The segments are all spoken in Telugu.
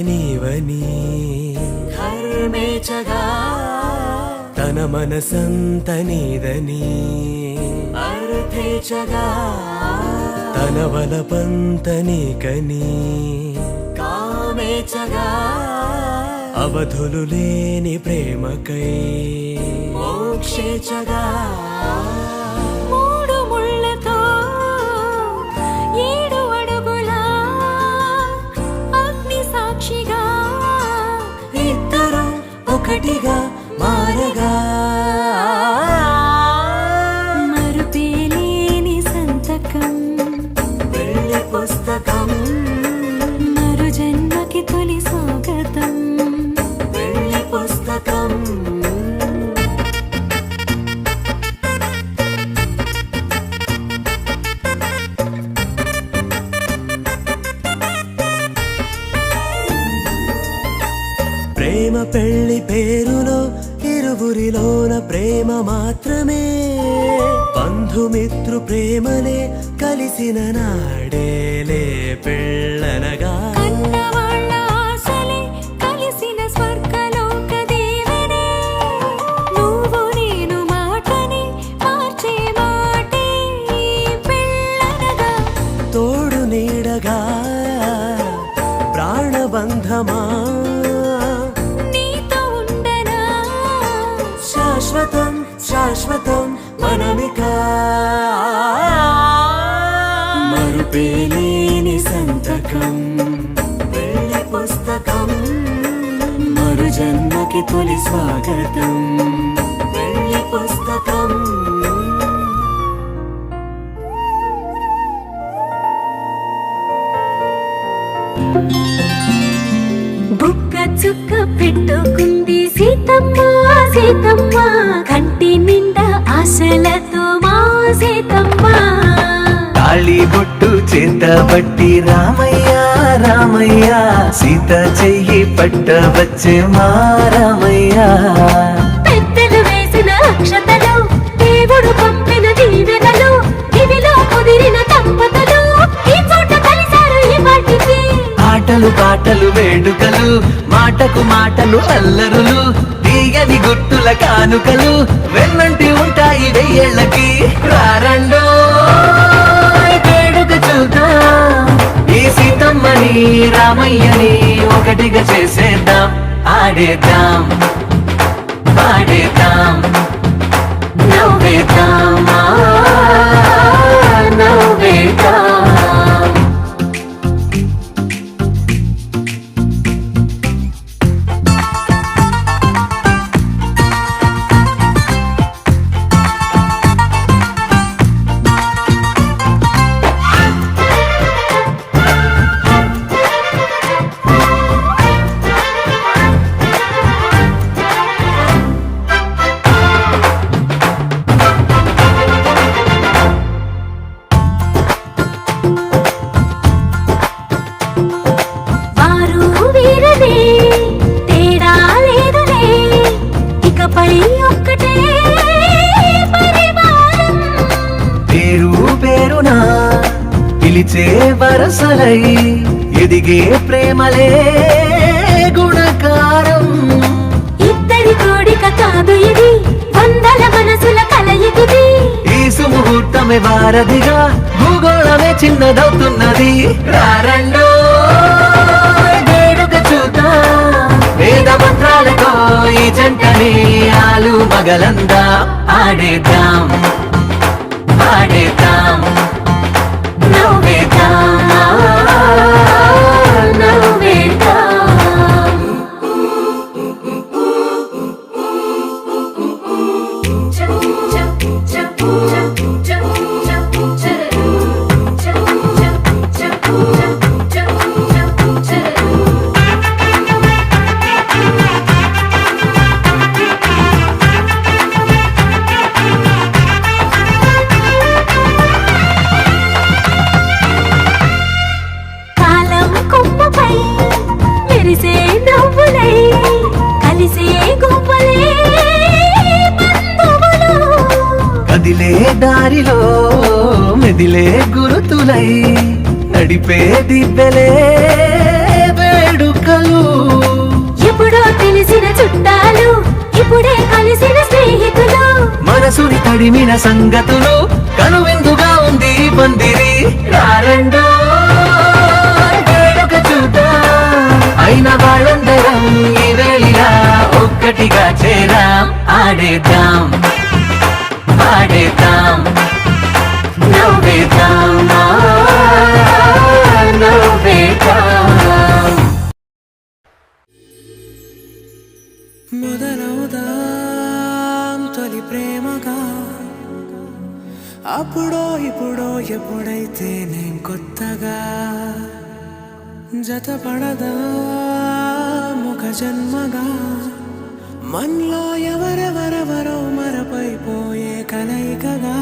నీవని ధర్మేచగా తన మనసంత నీదని అర్థేచగా తన వలపంత నీకని కామేచగా అవధులు లేని ప్రేమకై మోక్షేచగా మూడు ముళ్ళతో 7 అడుగుల అగ్ని సాక్షిగా ఇద్దరం ఒకటిగా మారగా మరుపేలేని సంతకం వెళ్ళి పుస్తకం మరు జన్మకి తొలి స్వాగతం వెళ్ళి పుస్తకం ప్రేమ పెళ్లి పేరులో ఇరువురిలోన ప్రేమ మాత్రమే బంధుమిత్రు ప్రేమలే కలిసిన నాడేలే పెళ్ళనగా కన్నవాళ్ళ ఆశలే కలిసిన స్వర్గలోక దీవెనే నువ్వు నేను మాటని మార్చే మాటే పెళ్ళనగా తోడు నీడగా ప్రాణబంధమా నీతో ఉండనా శాశ్వతం శాశ్వతం మనమిక మరుపేలేని సంతకం వెళ్ళి పుస్తకం మరు జన్మకి తొలి స్వాగతం వెళ్ళి పుస్తకం బుక్క చుక్క పెట్టుకుంది సీతమ్మ సీతమ్మ కంటి నిండా ఆశలతో మా సీతమ్మ తాళి బొట్టు చేతబట్టి రామయ్య రామయ్య సీత చెయ్యి పట్టవచ్చే మా రామయ్య పెద్దలు వేసిన అక్షతలు దేవుడు పంపిన దీవెనలు ఇవిలో కుదిరిన దంపతులు ఈ చోట కలిసారు ఈ వాటికి ఆటలు పాటలు వేడుకలు మాటకు మాటలు అల్లరులు తీయని గుర్తుల కానుకలు వెన్నంటి ఉంటాయి వెయ్యేళ్ళకి రారండో వేడుక చూద్దాం ఈ సీతమ్మని రామయ్యని ఒకటిగా చేసేద్దాం ఆడేద్దాం పాడేద్దాం నవ్వేద్దాం నవ్వేద్దాం వారు వీరనే తేడా లేదులే ఇకపై ఒక్కటే పరివారం పేరు పేరునా పిలిచే వరసలై ఎదిగే ప్రేమలే గుణకారం ఇద్దరి కోడిక కాదు ఇది వందల మనసుల కలయికిది ఈ సుముహూర్తమే వారధిగా భూగోళమే చిన్నదవుతున్నది రారండో వేడుక చూద్దాం వేద మంత్రాలతో ఈ జంటని ఆలు మగలందా ఆడేద్దాం ఆడేద్దాం నవ్వేద్దాం నవ్వేద్దాం కాలం కొమ్మపై మెరిసే నవ్వులై కలిసే గువ్వలే బంధువులు కదిలే దారిలో మెదిలే గురుతులై నడిపే దిబ్బెలే వేడుకలు తడిమిన సంగతులు కనువిందుగా ఉంది ఈ పందిరి రారండో వేడుక చూద్దాం అయిన వాళ్ళందరం ఈ వేళ ఒక్కటిగా చేరాం ఆడేద్దాం ఆడేద్దాం నవ్వేద్దాం నవ్వేద్దాం మొదలవుదాం తొలి ప్రేమగా అప్పుడో ఇప్పుడో ఎప్పుడైతే నేను కొత్తగా జతపడదా ఒక జన్మగా మనలో ఎవరెవరెవరో మరపైపోయే కలయికగా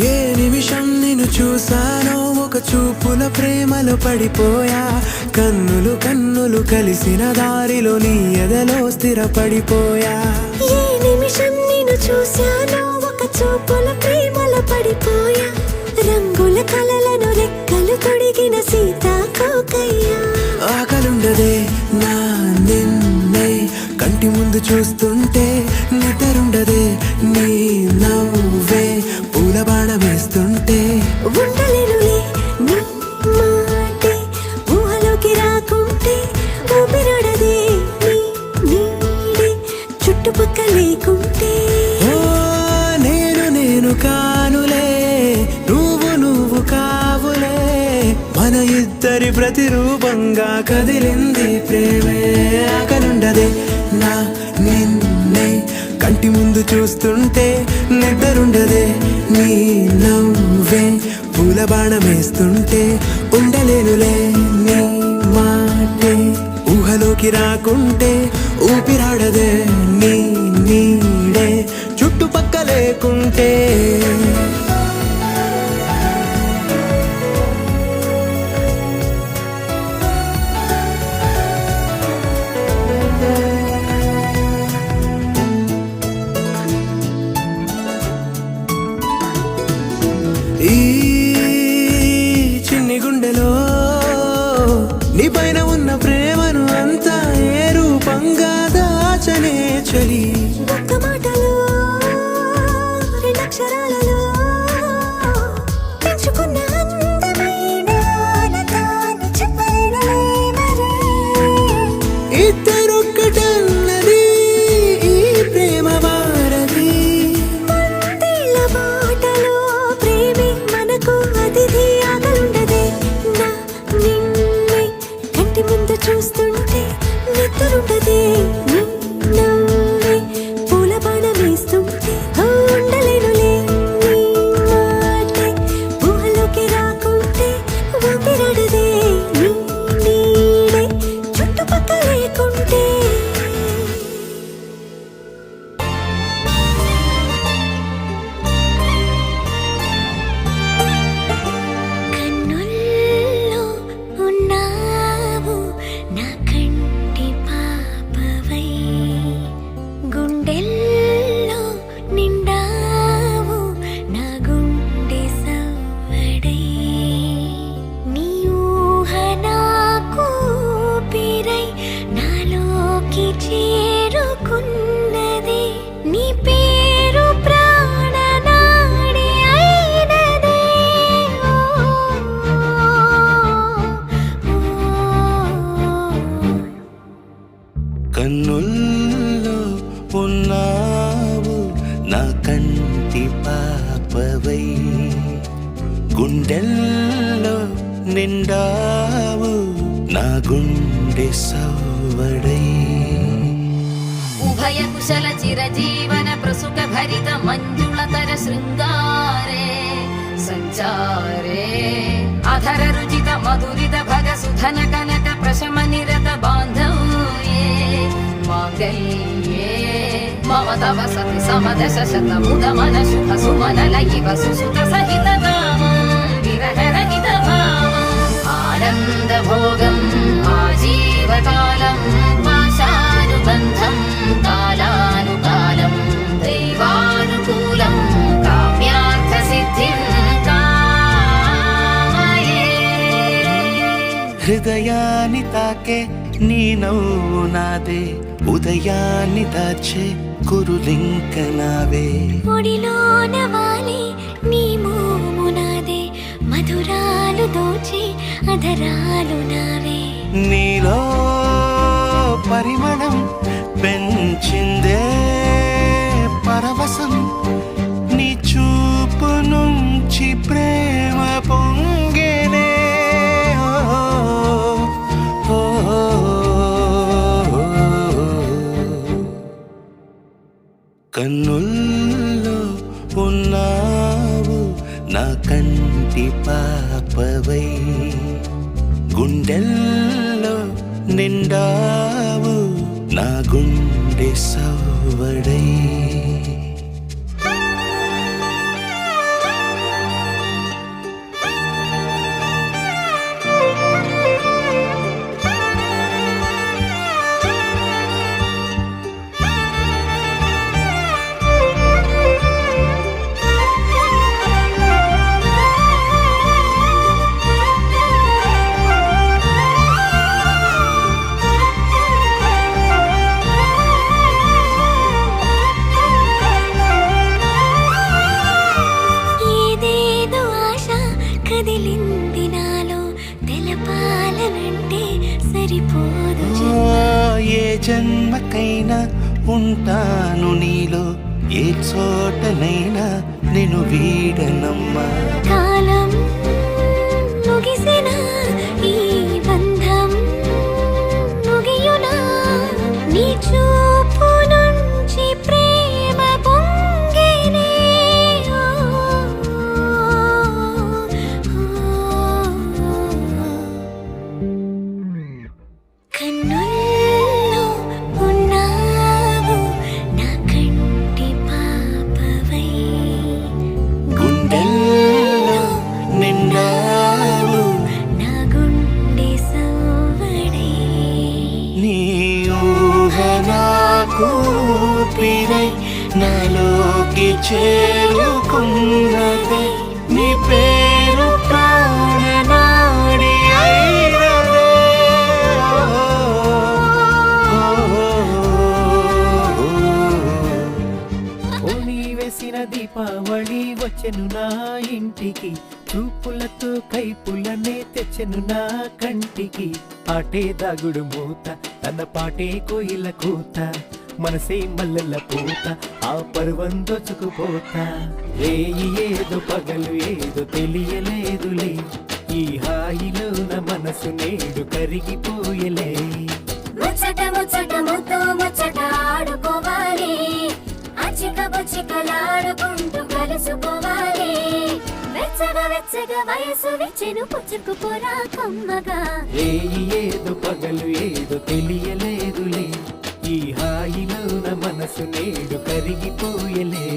ఏ నిమిషం నిన్ను చూసానో ఒక చూపుల ప్రేమలో పడిపోయా కన్నులు కన్నులు కలిసిన దారిలో నీ ఎదలో స్థిరపడిపోయా ఏ నిమిషం నిన్ను చూశానో ఒక చూపుల ప్రేమలో పడిపోయా రంగుల కలలను రెక్కలు తొడిగిన సీతాకోకయ్యా ఆకలుండదే నా నిన్నే కంటి ముందు చూస్తుంటే నిద్రుండదే నీ నవ్వే పూల బాణం వేస్తుంటే ఉండలేనులే నీ మాటే ఊహలోకి రాకుంటే ఊపిరాడదే నీ నీడే చుట్టుపక్క లేకుంటే ఓ నేను కానులే నువ్వు కావులే మన ఇద్దరి ప్రతిరూపంగా కదిలింది ప్రేమే ఆకలుండదే నా నిన్నే కంటి ముందు చూస్తుంటే నిద్రుండదే నీ నవ్వే పూల బాణం వేస్తుంటే ఉండలేనులే నీ మాటే ఊహలోకి రాకుంటే ఊపిరాడదే నీ నీడే చుట్టుపక్క లేకుంటే ఈ చిన్ని గుండెలో నీ పైన ఉన్న ప్రేమను అంతా ఏ రూపంగా దాచనే చలి ఒక్క మాటలో రెండక్షరాలలో పెంచుకున్న అందమైన ఆనందాన్ని చెప్పలేనులే మరి ఇద్దరొక్కటన్నది ఈ ప్రేమ వారది వందేళ్ల బాటలో ప్రేమే మనకు అతిథి ఆగలుండదే నా నిన్నే కంటి ముందు చూస్తుంటే నిద్రుండదే నీ నవ్వే పూల బాణం వేస్తుంటే ఉండలేనులే నీ మాటే ఊహలోకి రాకుంటే ఊపిరాడదే నీ నీడే చుట్టుపక్క లేకుంటే కన్నుల్లో ఉన్నావు నా కంటి పాపవై గుండెల్లో నిండావు నా గుండె సవ్వడై నీ ఊహ నాకు ఊపిరై నాలోకి చేరుకున్నది నీ పేరు ప్రాణనాడి అయినదే కన్నుల్లో ఉన్నావు నా కంటి పాపవై గుండెల్లో నిండావు నా గుండె సవ్వడై ఉభయ కుశల చిరజీవన ప్రసుక భరిత మంజుళతర శృంగారే సంచారే అధర రుచిత మధురిత భగ సుధన కనక ప్రశమ నిరత బాంధవ్యే మాంగళ్యే మమ తవ సతి సమదశ శత ముద మన శుభ సుమన లయివ సుసుత సహిత కామం విరహ రహిత భావం ఆనంద భోగం ఆజీ కాలం పాశానుబంధం కాలానుకాలం దైవానుకూలం కామ్యార్థ సిద్ధిం కామయే. హృదయాన్ని తాకే నీ నవ్వు నాదే, ఉదయాన్ని దాచే కురులింక నావే. ఒడిలోన వాలి నీ మోము నాదే, మధురాలు దోచి అధరాలు నావే. నీలో పరిమళం పెంచిందే పరవశం, నీ చూపు నుంచి ప్రేమ పొంగేనే. ఓ, ఓ, ఓ, కన్నుల్లో ఉన్నావు నా కంటి పాపవై, గుండెల్లో నిండావు నా గుండె సవ్వడై. ఏదేదో ఆశ కదిలింది నాలో, తెలపాలనంటే సరిపోదు ఏ జన్మకైనా ఉంటాను నీలో, ఏ చోటనైనా నేను వీడనమ్మా. కాలం ముగిసిన ఈ బంధం ముగియునా, నీ చూపు నుంచి ప్రేమ పొంగేనే. కన్నుల్లో ఉన్నావు నా కంటి పాపవై, గుండెల్లో నిండావు నా గుండె సవ్వడై. నీ ఊహ నాకు ఊపిరై నాలోకి చేరుకున్నదే, నీ పేరు ప్రాణనాడి అయినదే. ఓణి వేసిన దీపావళి వచ్చెను నా ఇంటికి, చూపులతో కైపులనే తెచ్చెను నా కంటికి. ఆటే దాగుడు మూత తన పాటే కోయిల కూత, మనసే మల్లెల పూత ఆ పర్వం దోచుకుపోతా. రేయి ఏదో పగలు ఏదో తెలియలేదులే, ఈ హాయిలో నా మనసు నేడు కరిగిపోయలే. ముచ్చట ముచ్చట ముద్దు ముచ్చట ఆడుకోవాలి, అచిక బుచ్చికలాడుకుంటూ కలుసుకోవాలి. వెచ్చగా వెచ్చగా వయసు విచ్చెను పుచ్చుకుపోరా కమ్మగా. రేయి ఏదో పగలు ఏదో తెలియలేదులే, ఈ హాయిలో నా మనసు నేడు కరిగిపోయలే.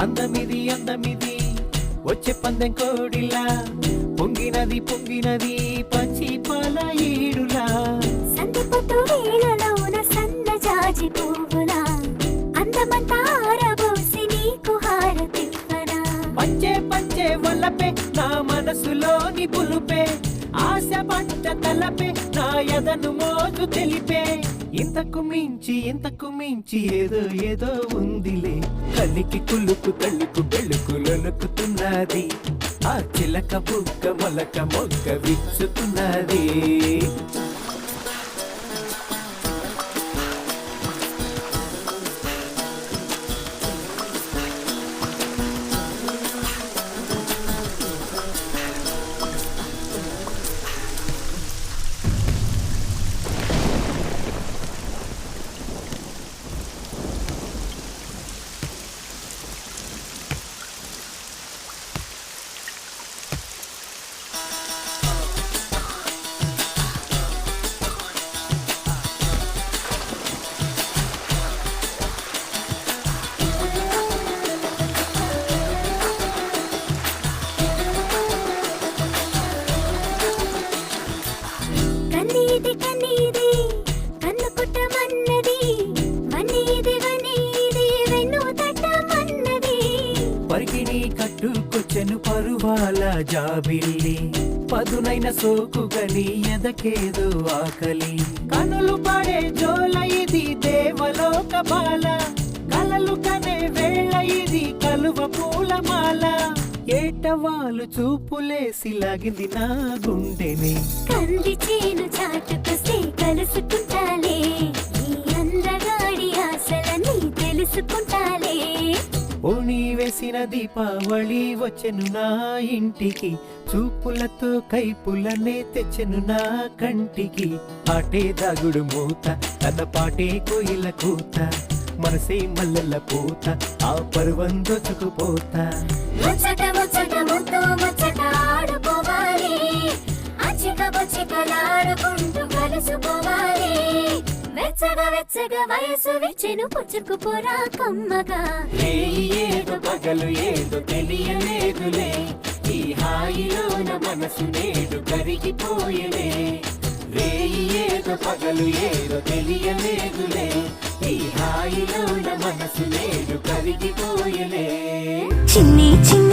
అందమిది అందమిది వచ్చే పందెం కోడిలా, పొంగినది పొంగినది పచ్చి పాల ఈడులా. సందపొట్టు వేళలోన సన్న జాజి పువ్వులా, అందమంతా ఆరబోసి నీకు హారతివ్వనా. పంచే పంచే వల్లపే నా మనసులోని పులుపే, ఆశ పట్ట తలపే నా ఎదను మోజు తెలిపే. ఇంతకు మించి ఏదో ఏదో ఉందిలే, కలికి కులుకు తల్లుకు బెళుకు లొలుకుతున్నది. ఆ చిలక బుక్క మొలక మొగ్గ విచ్చుతున్నది. వచ్చెను పరువాల జాబిల్లి పదునైన సోకుగని ఎదకేదో ఆకలి కనులు పడే జోల ఇది దేవలోక బాల కలలు కనే వేళ ఇది కలువ పూలమాల ఏటవాలు చూపులేసి లాగింది నా గుండెని కంది చేను చాటుకొస్తే కలుసుకుంటాలే ఈ అందగాడి ఆశలని తెలుసుకుంటాలే ఓణి వేసిన దీపావళి వచ్చెను నా ఇంటికి చూపులతో కైపులనే తెచ్చెను నా కంటికి పాటే దాగుడు మూత కథ పాటే కోయిల కూత మనసే మల్లెల పూత ఆ పర్వం దోచుకుపోతా ముచ్చట ముచ్చట ముద్దు ముచ్చట ఆడుకోవాలి అచ్చిక బొచ్చికలాడుకుంటూ కలుసుకోవాలి వెచ్చగా వెచ్చగా వయసు విచ్చెను పుచ్చుకుపోరా కమ్మగా రేయి ఏదో పగలు ఏదో తెలియలేదులే ఈ హాయిలోన మనసు నేడు కరిగిపోయలే రేయి ఏదో పగలు ఏదో తెలియలేదులే ఈ హాయిలోన మనసు నేడు కరిగిపోయలే చిన్ని చిన్ని